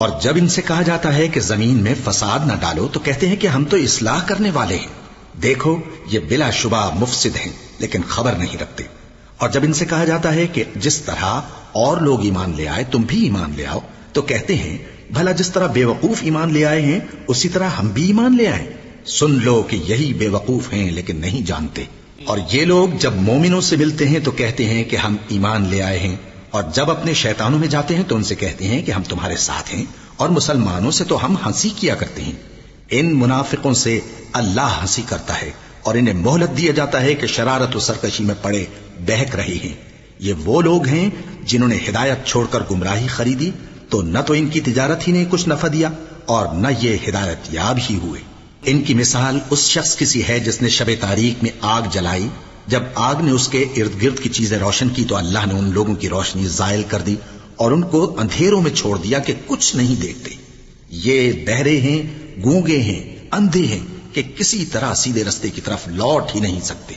اور جب ان سے کہا جاتا ہے کہ زمین میں فساد نہ ڈالو تو کہتے ہیں کہ ہم تو اصلاح کرنے والے ہیں، دیکھو یہ بلا شبہ مفسد ہیں لیکن خبر نہیں رکھتے۔ اور جب ان سے کہا جاتا ہے کہ جس طرح اور لوگ ایمان لے آئے تم بھی ایمان لے آؤ تو کہتے ہیں بھلا جس طرح بے وقوف ایمان لے آئے ہیں اسی طرح ہم بھی ایمان لے آئیں۔ سن لو کہ یہی بے وقوف ہیں لیکن نہیں جانتے۔ اور یہ لوگ جب مومنوں سے ملتے ہیں تو کہتے ہیں کہ ہم ایمان لے آئے ہیں، اور جب اپنے شیطانوں میں جاتے ہیں تو ان سے کہتے ہیں کہ ہم تمہارے ساتھ ہیں، اور مسلمانوں سے تو ہم ہنسی کیا کرتے ہیں۔ ان منافقوں سے اللہ ہنسی کرتا ہے اور انہیں مہلت دیا جاتا ہے کہ شرارت و سرکشی میں پڑے بہک رہے ہیں۔ یہ وہ لوگ ہیں جنہوں نے ہدایت چھوڑ کر گمراہی خریدی، تو نہ تو ان کی تجارت ہی نے کچھ نفع دیا اور نہ یہ ہدایت یاب ہی ہوئے۔ ان کی مثال اس شخص کی سی ہے جس نے شب تاریک میں آگ جلائی، جب آگ نے اس کے ارد گرد کی چیزیں روشن کی تو اللہ نے ان لوگوں کی روشنی زائل کر دی اور ان کو اندھیروں میں چھوڑ دیا کہ کچھ نہیں دیکھتے۔ یہ بہرے ہیں، گونگے ہیں، اندھے ہیں کہ کسی طرح سیدھے رستے کی طرف لوٹ ہی نہیں سکتے۔